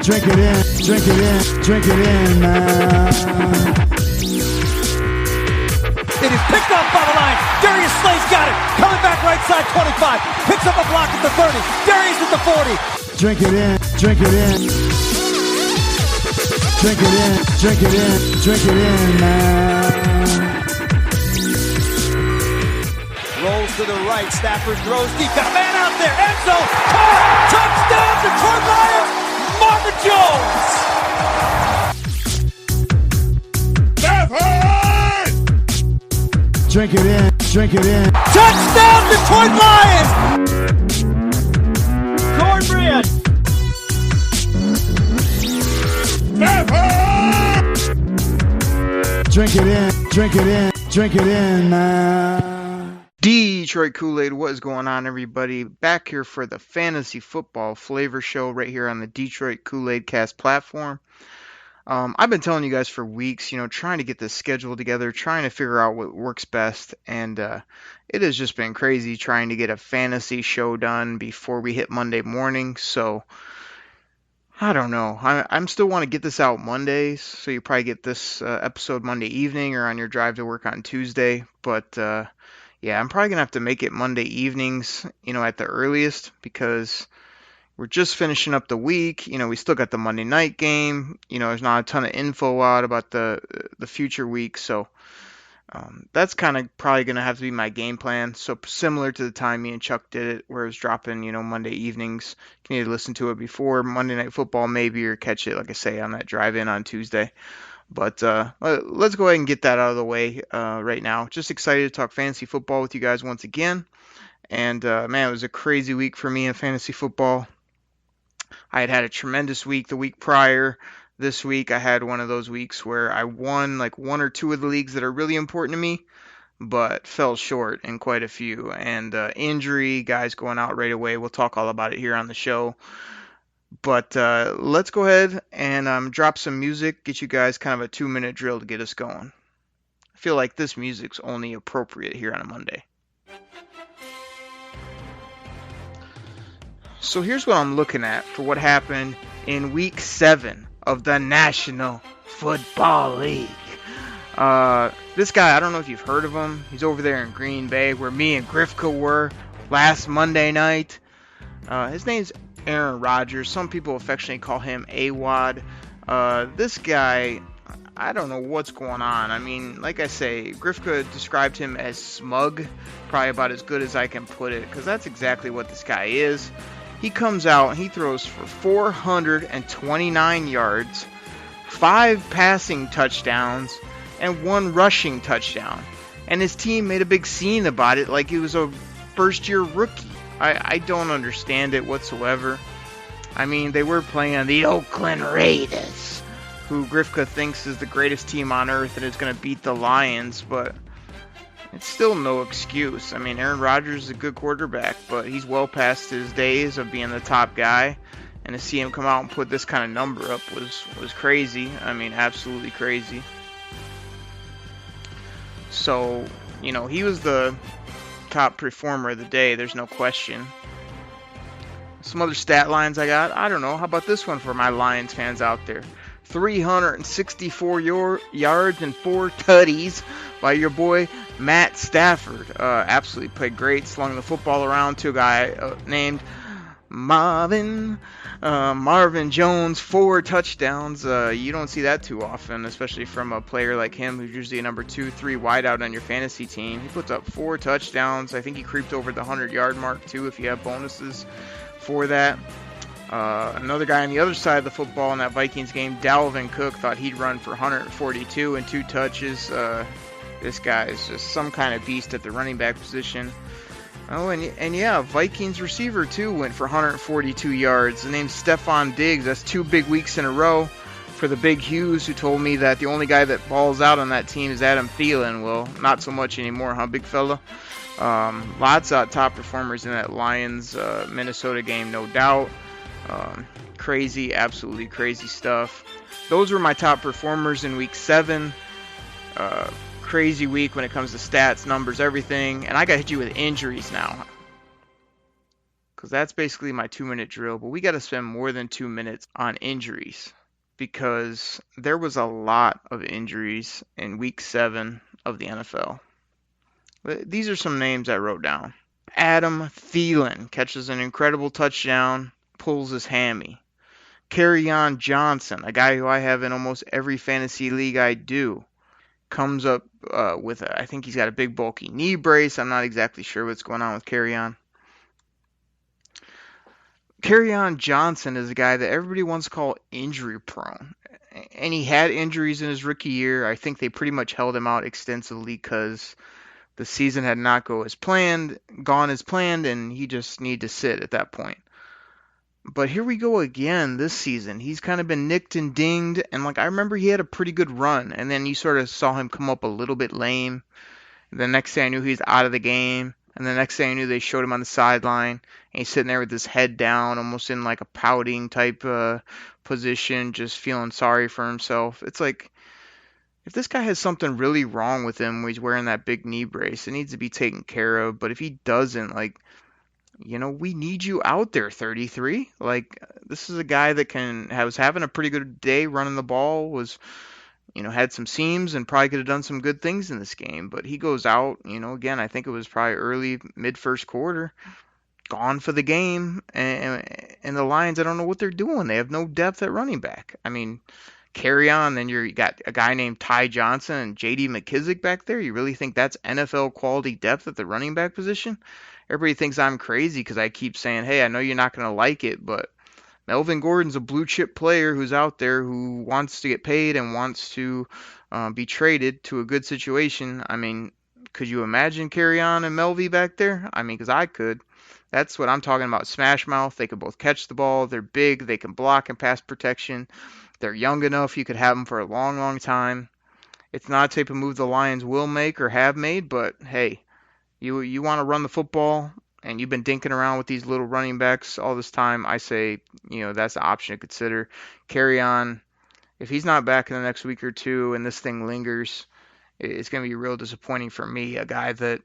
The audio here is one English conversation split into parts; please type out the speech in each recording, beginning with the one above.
Drink it in, drink it in, drink it in, man. It is picked off by the line. Darius Slay's got it. Coming back right side 25. Picks up a block at the 30. Darius at the 40. Drink it in, drink it in. Drink it in, drink it in, drink it in, man. Rolls to the right. Stafford throws deep. Got a man out there. End zone. Caught. Touchdown, Detroit Lions. Marvin Jones. Stafford! Drink it in, drink it in. Touchdown, Detroit Lions. Cornbread. Stafford! Drink it in, drink it in, drink it in, man. Detroit Koolaid, what is going on, everybody? Back here for the fantasy football flavor show right here on the Detroit Koolaid Cast platform. I've been telling you guys for weeks, trying to get this schedule together, trying to figure out what works best, and it has just been crazy trying to get a fantasy show done before we hit Monday morning. So I don't know. I'm still want to get this out Mondays, so you probably get this episode Monday evening or on your drive to work on Tuesday. But yeah, I'm probably gonna have to make it Monday evenings, at the earliest, because we're just finishing up the week. We still got the Monday night game. There's not a ton of info out about the future week, so that's kind of probably going to have to be my game plan. So similar to the time me and Chuck did it, where it was dropping, Monday evenings. You can either listen to it before Monday Night Football maybe, or catch it, like I say, on that drive-in on Tuesday. But let's go ahead and get that out of the way right now. Just excited to talk fantasy football with you guys once again. And, man, it was a crazy week for me in fantasy football. I had a tremendous week the week prior. This week I had one of those weeks where I won like one or two of the leagues that are really important to me, but fell short in quite a few. And injury, guys going out right away. We'll talk all about it here on the show. But let's go ahead and drop some music, get you guys kind of a 2-minute drill to get us going. I feel like this music's only appropriate here on a Monday. So here's what I'm looking at for what happened in Week 7 of the National Football League. This guy, I don't know if you've heard of him. He's over there in Green Bay, where me and Grifka were last Monday night. His name's Aaron Rodgers. Some people affectionately call him AWOD. This guy, I don't know what's going on. I mean, like I say, Grifka described him as smug. Probably about as good as I can put it, because that's exactly what this guy is. He comes out and he throws for 429 yards, 5 passing touchdowns, and 1 rushing touchdown. And his team made a big scene about it like he was a first-year rookie. I don't understand it whatsoever. I mean, they were playing the Oakland Raiders, who Grifka thinks is the greatest team on earth and is going to beat the Lions, but it's still no excuse. I mean, Aaron Rodgers is a good quarterback, but he's well past his days of being the top guy. And to see him come out and put this kind of number up was crazy. I mean, absolutely crazy. So, he was the top performer of the day. There's no question. Some other stat lines I got. I don't know. How about this one for my Lions fans out there? 364 yards and 4 tutties by your boy Matt Stafford. Absolutely played great. Slung the football around to a guy named Marvin Jones. 4 touchdowns. You don't see that too often, especially from a player like him, who's usually a number 2, 3 wideout on your fantasy team. He puts up 4 touchdowns. I think he creeped over the 100-yard mark too, if you have bonuses for that. Another guy on the other side of the football in that Vikings game, Dalvin Cook, thought he'd run for 142 and 2 touches. This guy is just some kind of beast at the running back position. Oh, and yeah, Vikings receiver too went for 142 yards. The name's Stephon Diggs. That's 2 big weeks in a row for the Big Hughes, who told me that the only guy that balls out on that team is Adam Thielen. Well, not so much anymore, huh, big fella? Lots of top performers in that Lions Minnesota game, no doubt. Crazy, absolutely crazy stuff. Those were my top performers in Week 7. Crazy week when it comes to stats, numbers, everything. And I got to hit you with injuries now. because that's basically my 2-minute drill. But we got to spend more than 2 minutes on injuries because there was a lot of injuries in week 7 of the NFL. These are some names I wrote down. Adam Thielen catches an incredible touchdown, pulls his hammy. Kerryon Johnson, a guy who I have in almost every fantasy league I do, comes up I think he's got a big bulky knee brace. I'm not exactly sure what's going on with Kerryon. Kerryon Johnson is a guy that everybody wants to call injury prone. And he had injuries in his rookie year. I think they pretty much held him out extensively because the season had not gone as planned, and he just needed to sit at that point. But here we go again this season. He's kind of been nicked and dinged, and I remember he had a pretty good run, and then you sort of saw him come up a little bit lame. The next thing I knew, he's out of the game. And the next thing I knew, they showed him on the sideline. And he's sitting there with his head down, almost in a pouting type position, just feeling sorry for himself. It's like, if this guy has something really wrong with him, he's wearing that big knee brace, it needs to be taken care of. But if he doesn't, we need you out there, 33. This is a guy that was having a pretty good day running the ball, had some seams and probably could have done some good things in this game. But he goes out, again, I think it was probably mid first quarter, gone for the game. And the Lions, I don't know what they're doing. They have no depth at running back. I mean, carry on. Then you got a guy named Ty Johnson and J.D. McKissick back there. You really think that's NFL quality depth at the running back position? Everybody thinks I'm crazy because I keep saying, hey, I know you're not going to like it, but Melvin Gordon's a blue chip player who's out there who wants to get paid and wants to be traded to a good situation. I mean, could you imagine Kerryon and Melvy back there? I mean, because I could. That's what I'm talking about. Smash mouth. They can both catch the ball. They're big. They can block and pass protection. They're young enough. You could have them for a long, long time. It's not a type of move the Lions will make or have made, but hey, you want to run the football and you've been dinking around with these little running backs all this time, I say, that's an option to consider. Kerryon. If he's not back in the next week or two and this thing lingers, it's going to be real disappointing for me, a guy that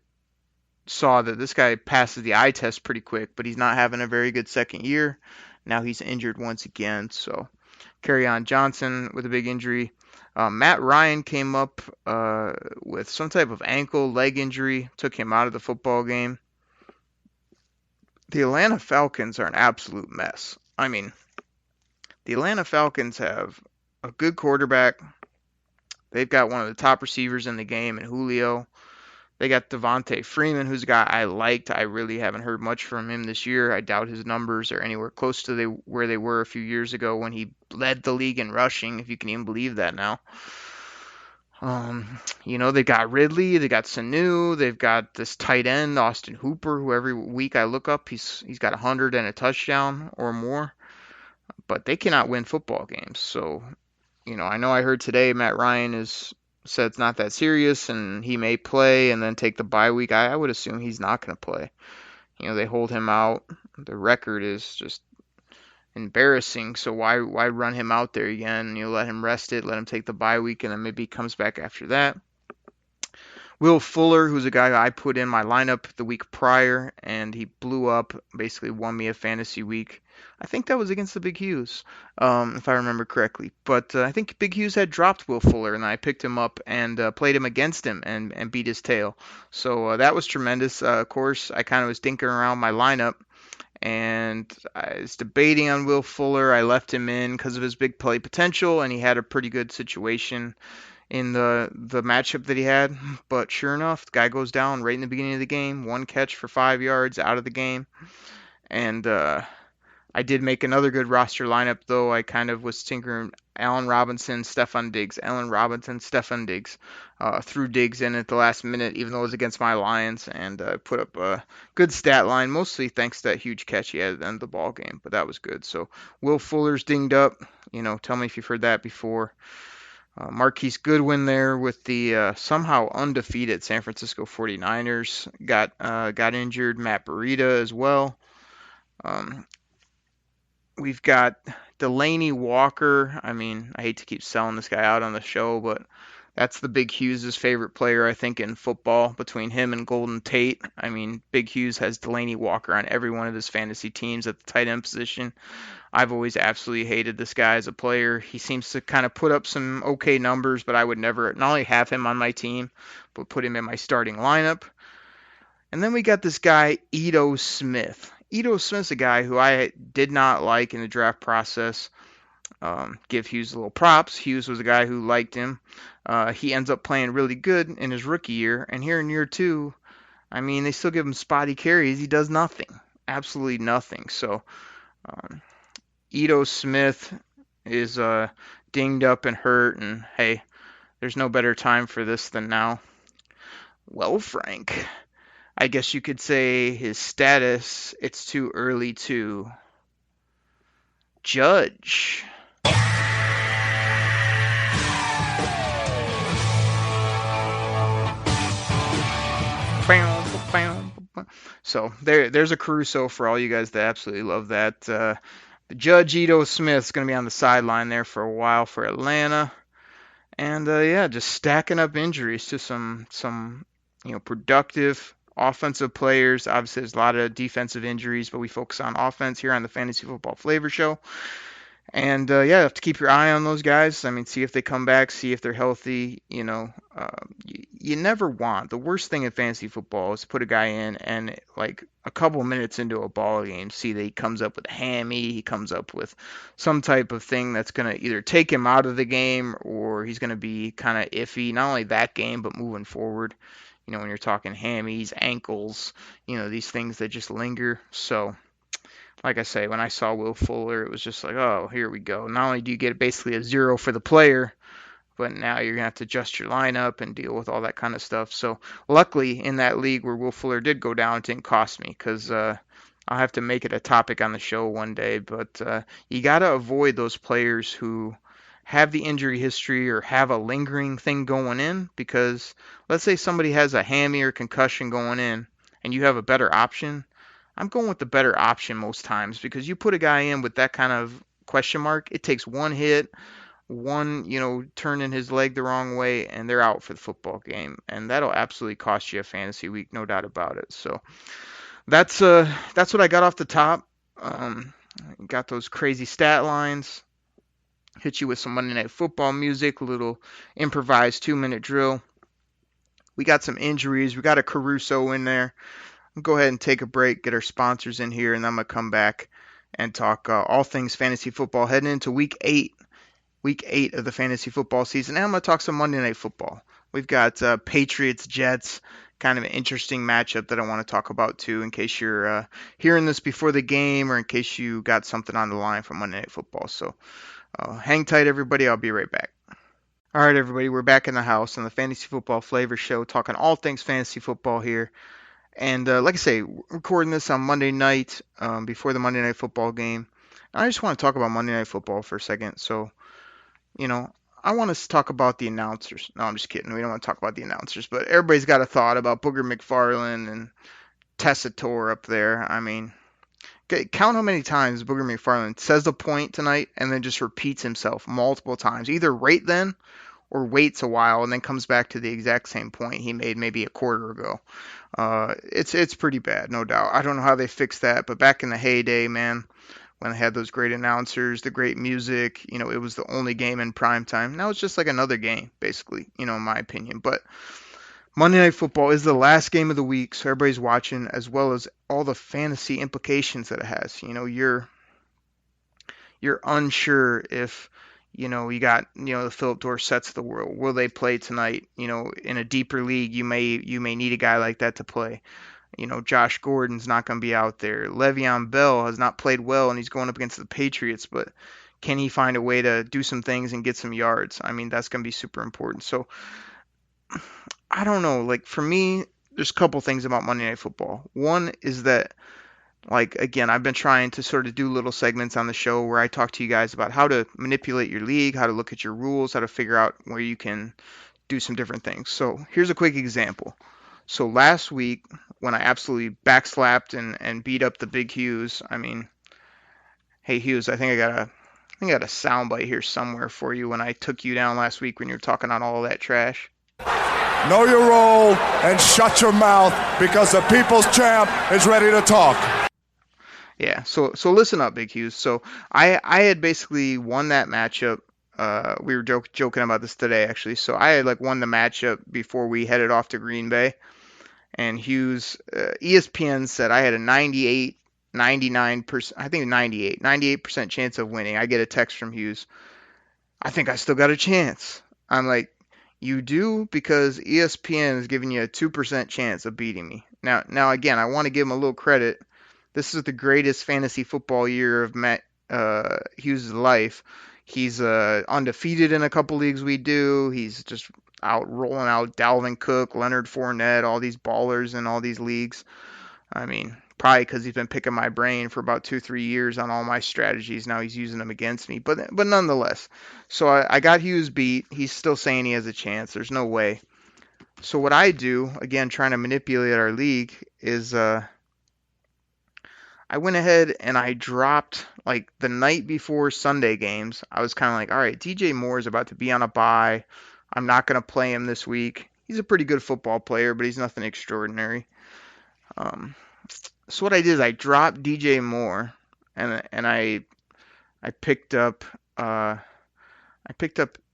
saw that this guy passes the eye test pretty quick, but he's not having a very good second year. Now he's injured once again, so Kerryon Johnson with a big injury. Matt Ryan came up with some type of leg injury, took him out of the football game. The Atlanta Falcons are an absolute mess. I mean, the Atlanta Falcons have a good quarterback. They've got one of the top receivers in the game in Julio. They got Devontae Freeman, who's a guy I liked. I really haven't heard much from him this year. I doubt his numbers are anywhere close to where they were a few years ago when he led the league in rushing, if you can even believe that now. They got Ridley, they got Sanu, they've got this tight end, Austin Hooper, who every week I look up, he's got 100 and a touchdown or more. But they cannot win football games. So, I know I heard today Matt Ryan said it's not that serious and he may play and then take the bye week. I would assume he's not going to play. They hold him out. The record is just embarrassing. So why run him out there again? Let him rest it, let him take the bye week, and then maybe he comes back after that. Will Fuller, who's a guy I put in my lineup the week prior, and he blew up, basically won me a fantasy week. I think that was against the Big Hughes, if I remember correctly. But I think Big Hughes had dropped Will Fuller, and I picked him up and played him against him and beat his tail. So that was tremendous. Of course, I kind of was dinking around my lineup, and I was debating on Will Fuller. I left him in because of his big play potential, and he had a pretty good situation in the matchup that he had. But sure enough, the guy goes down right in the beginning of the game. 1 catch for 5 yards out of the game. And I did make another good roster lineup, though. I kind of was tinkering Allen Robinson, Stefon Diggs. Threw Diggs in at the last minute, even though it was against my Lions, and put up a good stat line, mostly thanks to that huge catch he had at the end of the ball game. But that was good. So Will Fuller's dinged up. Tell me if you've heard that before. Marquise Goodwin there with the somehow undefeated San Francisco 49ers got injured. Matt Breida as well. We've got Delaney Walker. I mean, I hate to keep selling this guy out on the show, but That's the Big Hughes' favorite player, I think, in football, between him and Golden Tate. I mean, Big Hughes has Delaney Walker on every one of his fantasy teams at the tight end position. I've always absolutely hated this guy as a player. He seems to kind of put up some okay numbers, but I would never not only have him on my team, but put him in my starting lineup. And then we got this guy, Ito Smith. Ito Smith's a guy who I did not like in the draft process. Give Hughes a little props. Hughes was a guy who liked him. He ends up playing really good in his rookie year. And here in year two, I mean, they still give him spotty carries. He does nothing. Absolutely nothing. So Ito Smith is dinged up and hurt. And, hey, there's no better time for this than now. Well, Frank, I guess you could say his status, it's too early to judge. So there's a Caruso for all you guys that absolutely love that. The Judge Ito Smith's going to be on the sideline there for a while for Atlanta. And yeah, just stacking up injuries to some productive offensive players. Obviously, there's a lot of defensive injuries, but we focus on offense here on the Fantasy Football Flavor Show. And yeah, you have to keep your eye on those guys. I mean, see if they come back, see if they're healthy. You never want. The worst thing in fantasy football is to put a guy in and like a couple minutes into a ball game, see that he comes up with a hammy, he comes up with some type of thing that's going to either take him out of the game or he's going to be kind of iffy. Not only that game, but moving forward. When you're talking hammies, ankles, these things that just linger. So, like I say, when I saw Will Fuller, it was just like, oh, here we go. Not only do you get basically a 0 for the player, but now you're going to have to adjust your lineup and deal with all that kind of stuff. So luckily in that league where Will Fuller did go down, it didn't cost me because I'll have to make it a topic on the show one day. But you got to avoid those players who have the injury history or have a lingering thing going in, because let's say somebody has a hammy or concussion going in and you have a better option. I'm going with the better option most times, because you put a guy in with that kind of question mark, it takes one hit, one, turning his leg the wrong way, and they're out for the football game. And that'll absolutely cost you a fantasy week, no doubt about it. So that's what I got off the top. Got those crazy stat lines. Hit you with some Monday Night Football music, a little improvised 2-minute drill. We got some injuries. We got a Caruso in there. We'll go ahead and take a break, get our sponsors in here, and then I'm going to come back and talk all things fantasy football heading into week 8 of the fantasy football season. And I'm going to talk some Monday Night Football. We've got Patriots, Jets, kind of an interesting matchup that I want to talk about too, in case you're hearing this before the game or in case you got something on the line for Monday Night Football. So hang tight, everybody. I'll be right back. All right, everybody. We're back in the house on the Fantasy Football Flavor Show, talking all things fantasy football here. And like I say, recording this on Monday night before the Monday Night Football game. And I just want to talk about Monday Night Football for a second. So, I want to talk about the announcers. No, I'm just kidding. We don't want to talk about the announcers. But everybody's got a thought about Booger McFarland and Tessitore up there. I mean, count how many times Booger McFarland says a point tonight and then just repeats himself multiple times. Either right then or waits a while and then comes back to the exact same point he made maybe a quarter ago. It's pretty bad, no doubt. I don't know how they fixed that, but back in the heyday, man, when they had those great announcers, the great music, it was the only game in prime time. Now it's just like another game, basically, in my opinion. But Monday Night Football is the last game of the week, so everybody's watching, as well as all the fantasy implications that it has. You're unsure if you got, the Philip Dorsetts of the world. Will they play tonight? In a deeper league, you may need a guy like that to play. Josh Gordon's not going to be out there. Le'Veon Bell has not played well, and he's going up against the Patriots, but can he find a way to do some things and get some yards? I mean, that's going to be super important. So, I don't know. Like, for me, there's a couple things about Monday Night Football. One is that, like, again, I've been trying to sort of do little segments on the show where I talk to you guys about how to manipulate your league, how to look at your rules, how to figure out where you can do some different things. So here's a quick example. So last week, when I absolutely backslapped and beat up the Big Hughes, I mean, hey Hughes, I think I got a I got a soundbite here somewhere for you when I took you down last week when you were talking on all that trash. Know your role and shut your mouth because the people's champ is ready to talk. Yeah, so listen up, Big Hughes. So I had basically won that matchup. We were joking about this today, actually. So I had like won the matchup before we headed off to Green Bay. And Hughes, ESPN said I had a 98, 99%, I think 98% chance of winning. I get a text from Hughes. I think I still got a chance. I'm like, you do, because ESPN is giving you a 2% chance of beating me. Now again, I want to give him a little credit. This is the greatest fantasy football year of Matt Hughes' life. He's undefeated in a couple leagues we do. He's just out rolling out Dalvin Cook, Leonard Fournette, all these ballers in all these leagues. I mean, probably because he's been picking my brain for about 2-3 years on all my strategies. Now he's using them against me. But nonetheless, so I got Hughes beat. He's still saying he has a chance. There's no way. So what I do, again, trying to manipulate our league, is I went ahead and I dropped, like, the night before Sunday games. I was kind of like, all right, DJ Moore is about to be on a bye. I'm not going to play him this week. He's a pretty good football player, but he's nothing extraordinary. So what I did is I dropped DJ Moore, and I picked up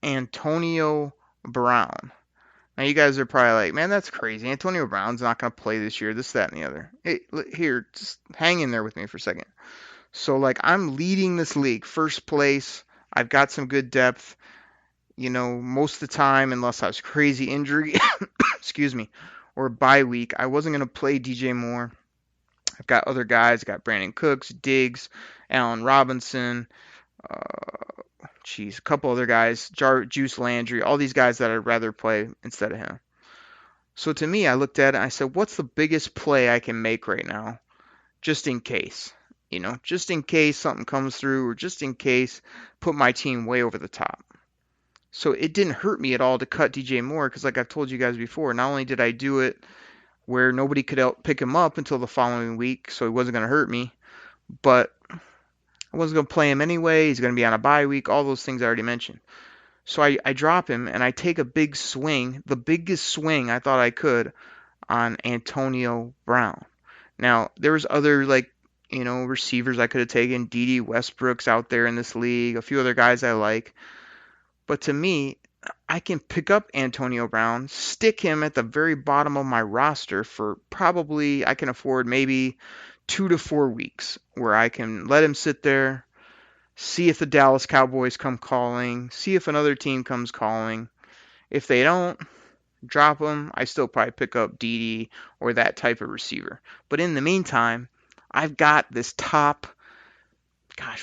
Antonio Brown. Now you guys are probably like, man, that's crazy. Antonio Brown's not going to play this year, this, that, and the other. Hey, here, just hang in there with me for a second. So, like, I'm leading this league, first place. I've got some good depth. You know, most of the time, unless I was crazy injury, excuse me, or bye week, I wasn't going to play DJ Moore. I've got other guys. I've got Brandon Cooks, Diggs, Allen Robinson, a couple other guys, Juice Landry, all these guys that I'd rather play instead of him. So to me, I looked at it and I said, what's the biggest play I can make right now, just in case? You know, just in case something comes through, or just in case, put my team way over the top. So it didn't hurt me at all to cut DJ Moore, because like I've told you guys before, not only did I do it where nobody could pick him up until the following week, so he wasn't going to hurt me, but I wasn't going to play him anyway. He's going to be on a bye week, all those things I already mentioned. So I drop him, and I take a big swing, the biggest swing I thought I could, on Antonio Brown. Now, there was other, like, you know, receivers I could have taken. D.D. Westbrook's out there in this league, a few other guys I like. But to me, I can pick up Antonio Brown, stick him at the very bottom of my roster for probably, I can afford maybe 2 to 4 weeks, where I can let him sit there, see if the Dallas Cowboys come calling, see if another team comes calling. If they don't, drop him. I still probably pick up D.D. or that type of receiver. But in the meantime, I've got this top,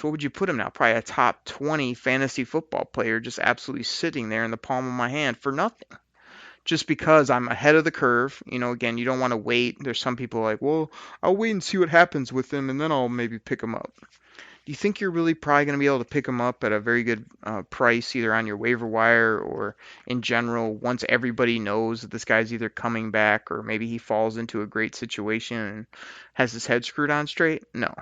what would you put him now? Probably a top 20 fantasy football player just absolutely sitting there in the palm of my hand for nothing. Just because I'm ahead of the curve. You know, again, you don't want to wait. There's some people like, well, I'll wait and see what happens with him, and then I'll maybe pick him up. Do you think you're really probably going to be able to pick him up at a very good price, either on your waiver wire or in general, once everybody knows that this guy's either coming back or maybe he falls into a great situation and has his head screwed on straight? No.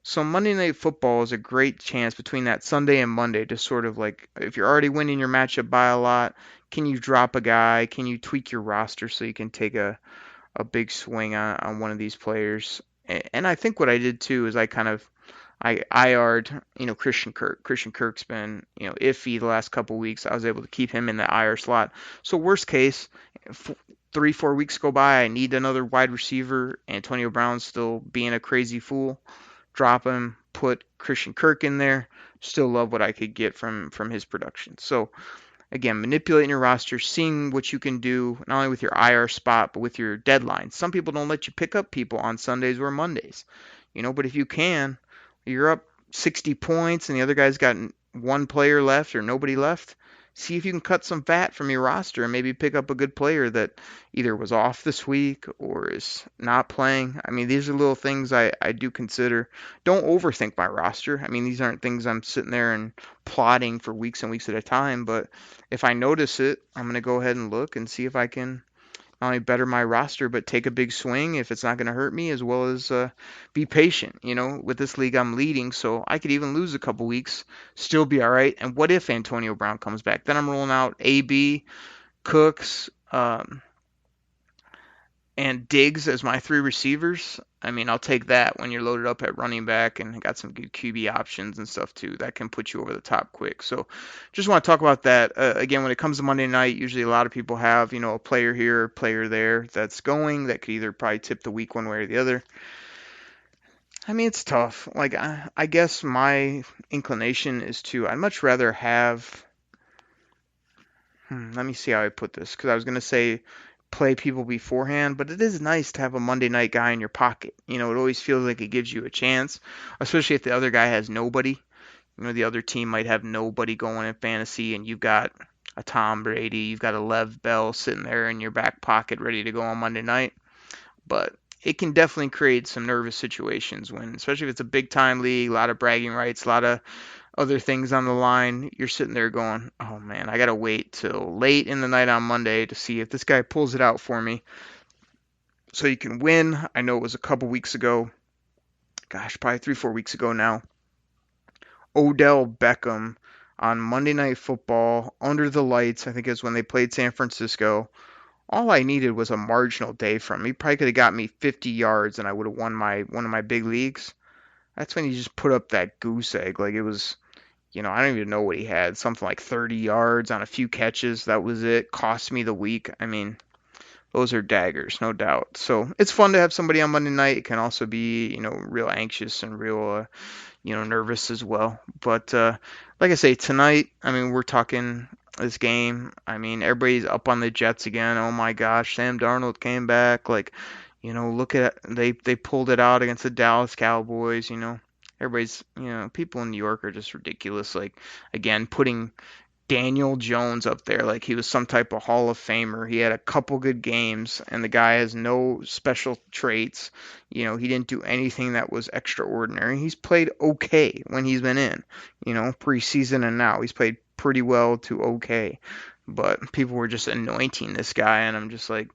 So Monday Night Football is a great chance between that Sunday and Monday to sort of, like, if you're already winning your matchup by a lot, can you drop a guy? Can you tweak your roster so you can take a big swing on one of these players? And I think what I did too is I IR'd, Christian Kirk. Christian Kirk's been, iffy the last couple weeks. I was able to keep him in the IR slot. So worst case, 3-4 weeks go by, I need another wide receiver. Antonio Brown's still being a crazy fool. Drop him, put Christian Kirk in there. Still love what I could get from his production. So again, manipulating your roster, seeing what you can do, not only with your IR spot, but with your deadline. Some people don't let you pick up people on Sundays or Mondays, but if you can, you're up 60 points and the other guy's got one player left or nobody left, see if you can cut some fat from your roster and maybe pick up a good player that either was off this week or is not playing. I mean, these are little things I do consider. Don't overthink my roster. I mean, these aren't things I'm sitting there and plotting for weeks and weeks at a time, but if I notice it, I'm going to go ahead and look and see if I can not only better my roster, but take a big swing if it's not going to hurt me, as well as be patient. With this league I'm leading, so I could even lose a couple weeks, still be all right. And what if Antonio Brown comes back? Then I'm rolling out AB, Cooks, and Diggs as my 3 receivers. I mean, I'll take that when you're loaded up at running back and got some good QB options and stuff too. That can put you over the top quick. So just want to talk about that. Again, when it comes to Monday night, usually a lot of people have, a player here, a player there that's going that could either probably tip the week one way or the other. I mean, it's tough. Like, I guess my inclination is I'd much rather have, let me see how I put this, because I was going to say play people beforehand, but it is nice to have a Monday night guy in your pocket. It always feels like it gives you a chance, especially if the other guy has nobody. The other team might have nobody going in fantasy, and you've got a Tom Brady, you've got a Lev Bell sitting there in your back pocket ready to go on Monday night. But it can definitely create some nervous situations especially if it's a big time league, a lot of bragging rights, a lot of other things on the line. You're sitting there going, oh man, I gotta wait till late in the night on Monday to see if this guy pulls it out for me so you can win. I know it was a couple weeks ago, probably 3-4 weeks ago now, Odell Beckham on Monday Night Football under the lights. I think it was when they played San Francisco. All I needed was a marginal day from him. He probably could have got me 50 yards and I would have won one of my big leagues. That's when he just put up that goose egg. Like, it was, I don't even know what he had. Something like 30 yards on a few catches. That was it. Cost me the week. I mean, those are daggers, no doubt. So it's fun to have somebody on Monday night. It can also be, real anxious and real, nervous as well. But like I say, tonight, I mean, we're talking this game. I mean, everybody's up on the Jets again. Oh my gosh, Sam Darnold came back. Like, look at they pulled it out against the Dallas Cowboys. Everybody's, people in New York are just ridiculous. Like, again, putting Daniel Jones up there like he was some type of Hall of Famer. He had a couple good games, and the guy has no special traits. He didn't do anything that was extraordinary. He's played okay when he's been in, preseason and now. He's played pretty well to okay. But people were just anointing this guy, and I'm just like,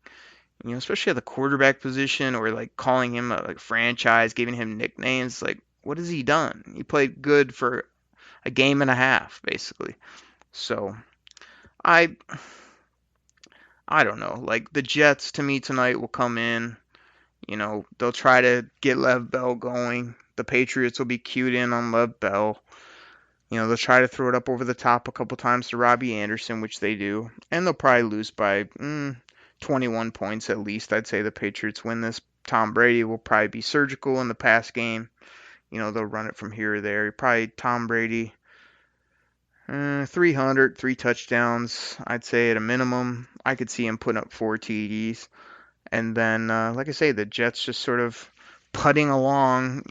especially at the quarterback position, or like calling him a franchise, giving him nicknames. Like, what has he done? He played good for a game and a half, basically. So, I don't know. Like, the Jets, to me, tonight will come in. They'll try to get Lev Bell going. The Patriots will be cued in on Lev Bell. They'll try to throw it up over the top a couple times to Robbie Anderson, which they do. And they'll probably lose by 21 points at least. I'd say the Patriots win this. Tom Brady will probably be surgical in the pass game. They'll run it from here or there. Probably Tom Brady, 300, 3 touchdowns, I'd say at a minimum. I could see him putting up 4 TDs. And then, like I say, the Jets just sort of putting along,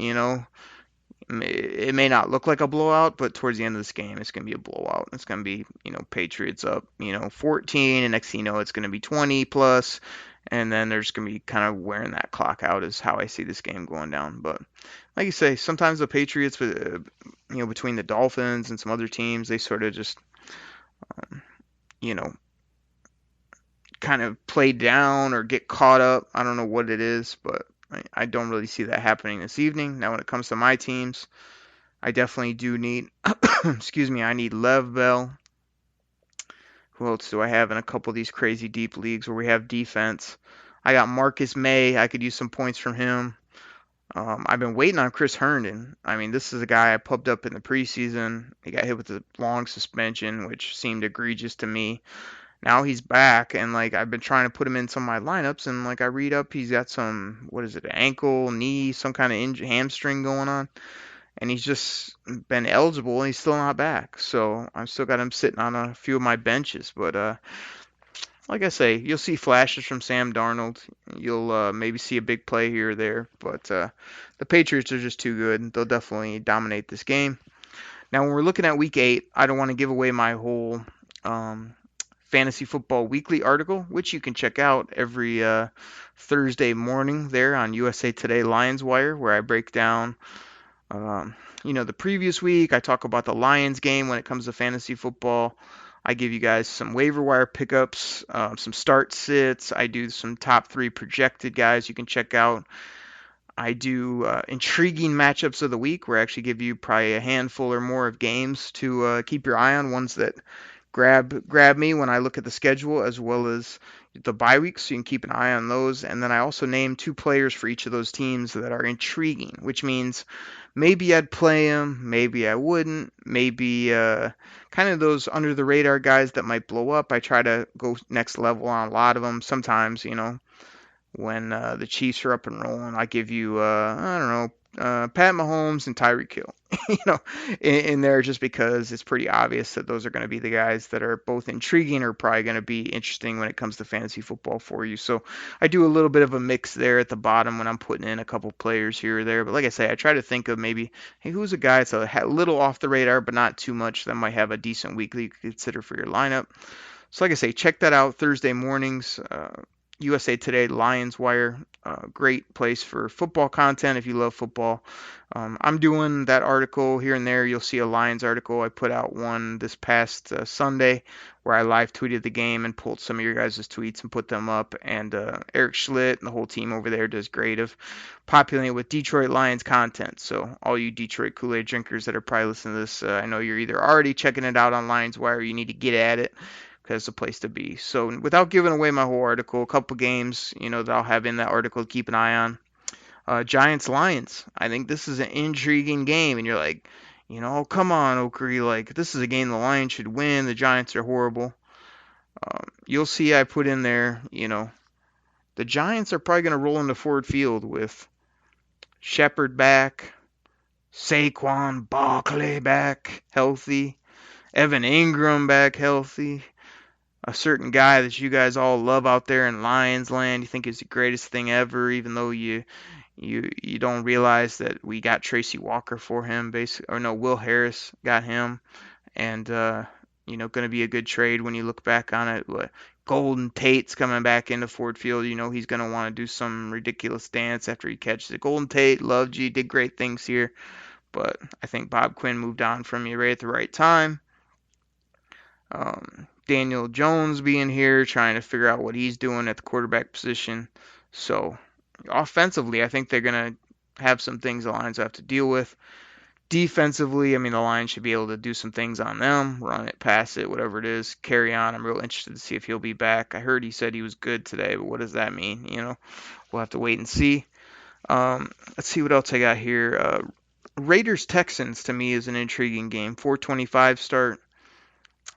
It may not look like a blowout, but towards the end of this game, it's going to be a blowout. It's going to be, Patriots up, 14, and next thing you know, it's going to be 20 plus, and then there's going to be kind of wearing that clock out is how I see this game going down. But like you say, sometimes the Patriots, between the Dolphins and some other teams, they sort of just, kind of play down or get caught up. I don't know what it is, but I don't really see that happening this evening. Now, when it comes to my teams, I definitely do need, I need Lev Bell. Who else do I have in a couple of these crazy deep leagues where we have defense? I got Marcus May. I could use some points from him. I've been waiting on Chris Herndon. I mean, this is a guy I pubbed up in the preseason. He got hit with a long suspension, which seemed egregious to me. Now he's back, and I've been trying to put him in some of my lineups, and I read up he's got some, ankle, knee, some kind of hamstring going on, and he's just been eligible, and he's still not back. So I've still got him sitting on a few of my benches, but like I say, you'll see flashes from Sam Darnold. You'll maybe see a big play here or there, but the Patriots are just too good. They'll definitely dominate this game. Now, when we're looking at Week 8, I don't want to give away my whole Fantasy Football Weekly article, which you can check out every Thursday morning there on USA Today Lions Wire, where I break down, the previous week. I talk about the Lions game when it comes to fantasy football. I give you guys some waiver wire pickups, some start sits. I do some top 3 projected guys you can check out. I do intriguing matchups of the week, where I actually give you probably a handful or more of games to keep your eye on, ones that grab me when I look at the schedule, as well as the bye weeks, so you can keep an eye on those. And then I also name 2 players for each of those teams that are intriguing, which means maybe I'd play them, maybe I wouldn't, maybe kind of those under the radar guys that might blow up. I try to go next level on a lot of them. Sometimes, when the Chiefs are up and rolling, I give you, I don't know, Pat Mahomes and Tyreek Hill, in there, just because it's pretty obvious that those are going to be the guys that are both intriguing or probably going to be interesting when it comes to fantasy football for you. So I do a little bit of a mix there at the bottom when I'm putting in a couple players here or there. But like I say, I try to think of maybe, hey, who's a guy that's a little off the radar, but not too much, that might have a decent week that you could consider for your lineup. So like I say, check that out Thursday mornings. USA Today, Lions Wire, great place for football content if you love football. I'm doing that article here and there. You'll see a Lions article. I put out one this past Sunday where I live tweeted the game and pulled some of your guys' tweets and put them up. And Eric Schlitt and the whole team over there does great of populating with Detroit Lions content. So all you Detroit Kool-Aid drinkers that are probably listening to this, I know you're either already checking it out on Lions Wire or you need to get at it, because it's a place to be. So without giving away my whole article, a couple games, that I'll have in that article to keep an eye on. Giants-Lions. I think this is an intriguing game, and you're like, come on, Oakery, like, this is a game the Lions should win. The Giants are horrible. You'll see I put in there, the Giants are probably going to roll into Ford Field with Shepard back, Saquon Barkley back healthy, Evan Ingram back healthy, a certain guy that you guys all love out there in Lions land. You think is the greatest thing ever, even though you don't realize that we got Tracy Walker for him, basically, or no, Will Harris got him, and going to be a good trade when you look back on it. But Golden Tate's coming back into Ford Field. He's going to want to do some ridiculous dance after he catches it. Golden Tate, loved you, did great things here, but I think Bob Quinn moved on from you right at the right time. Daniel Jones being here, trying to figure out what he's doing at the quarterback position. So offensively, I think they're going to have some things the Lions have to deal with. Defensively, the Lions should be able to do some things on them, run it, pass it, whatever it is, carry on. I'm real interested to see if he'll be back. I heard he said he was good today, but what does that mean? We'll have to wait and see. Let's see what else I got here. Raiders-Texans, to me, is an intriguing game. 4:25 start.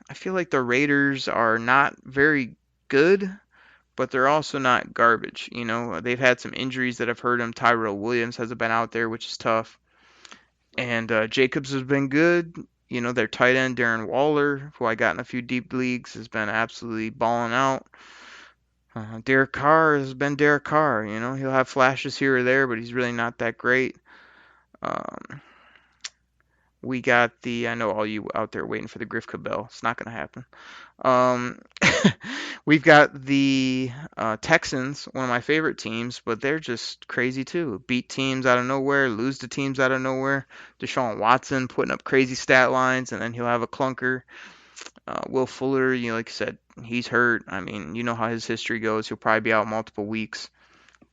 I feel like the Raiders are not very good, but they're also not garbage. They've had some injuries that have hurt them. Tyrell Williams hasn't been out there, which is tough. And Jacobs has been good. Their tight end, Darren Waller, who I got in a few deep leagues, has been absolutely balling out. Derek Carr has been Derek Carr. He'll have flashes here or there, but he's really not that great. We got I know all you out there waiting for the Griff Cabell. It's not going to happen. We've got the Texans, one of my favorite teams, but they're just crazy too. Beat teams out of nowhere, lose to teams out of nowhere. Deshaun Watson putting up crazy stat lines, and then he'll have a clunker. Will Fuller, like I said, he's hurt. You know how his history goes. He'll probably be out multiple weeks.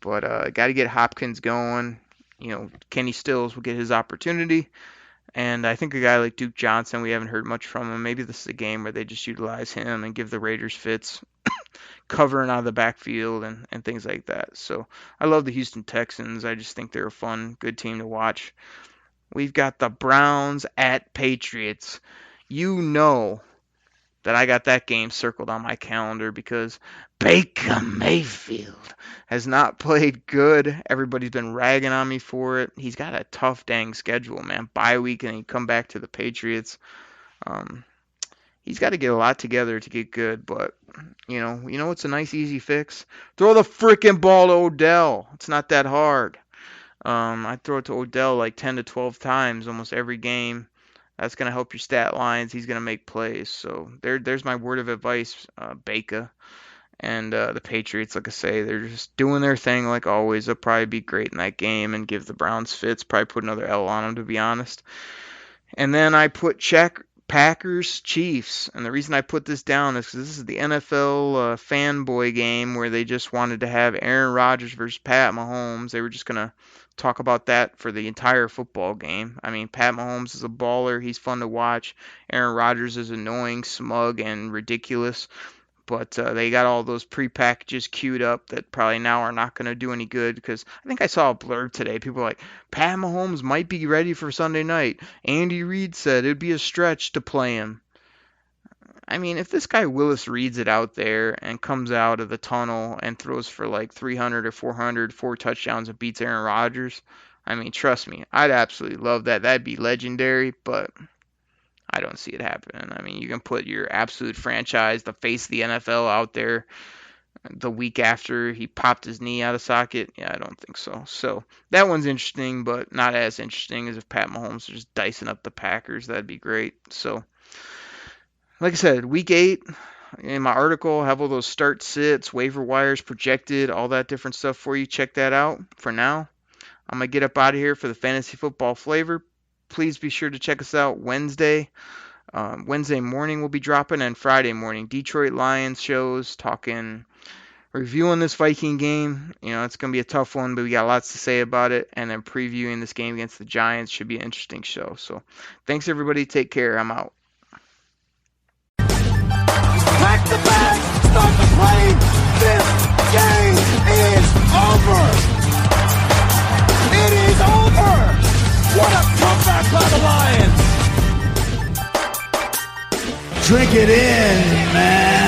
But got to get Hopkins going. Kenny Stills will get his opportunity. And I think a guy like Duke Johnson, we haven't heard much from him. Maybe this is a game where they just utilize him and give the Raiders fits, covering out of the backfield and things like that. So I love the Houston Texans. I just think they're a fun, good team to watch. We've got the Browns at Patriots. That I got that game circled on my calendar because Baker Mayfield has not played good. Everybody's been ragging on me for it. He's got a tough dang schedule, man. Bye week and he come back to the Patriots. He's got to get a lot together to get good, but it's a nice easy fix. Throw the freaking ball to Odell. It's not that hard. I throw it to Odell like 10 to 12 times almost every game. That's going to help your stat lines. He's going to make plays. So there's my word of advice, Baker. And the Patriots, like I say, they're just doing their thing like always. They'll probably be great in that game and give the Browns fits. Probably put another L on them, to be honest. And then I put check Packers, Chiefs. And the reason I put this down is because this is the NFL fanboy game where they just wanted to have Aaron Rodgers versus Pat Mahomes. They were just going to talk about that for the entire football game. I mean, Pat Mahomes is a baller. He's fun to watch. Aaron Rodgers is annoying, smug, and ridiculous. But they got all those pre-packages queued up that probably now are not going to do any good, because I think I saw a blurb today. People were like, Pat Mahomes might be ready for Sunday night. Andy Reid said it'd be a stretch to play him. I mean, if this guy Willis reads it out there and comes out of the tunnel and throws for like 300 or 400, 4 touchdowns and beats Aaron Rodgers, I mean, trust me, I'd absolutely love that. That'd be legendary, but I don't see it happening. I mean, you can put your absolute franchise, the face of the NFL, out there the week after he popped his knee out of socket. Yeah, I don't think so. So that one's interesting, but not as interesting as if Pat Mahomes is just dicing up the Packers. That'd be great. So, like I said, week 8, in my article, I have all those start sits, waiver wires projected, all that different stuff for you. Check that out. For now, I'm going to get up out of here for the fantasy football flavor. Please be sure to check us out Wednesday. Wednesday morning we'll be dropping, and Friday morning Detroit Lions shows, reviewing this Viking game. You know, it's going to be a tough one, but we got lots to say about it. And then previewing this game against the Giants should be an interesting show. So thanks, everybody. Take care. I'm out. Pack the bag, start the plane. This game is over. It is over. What a comeback by the Lions. Drink it in, man.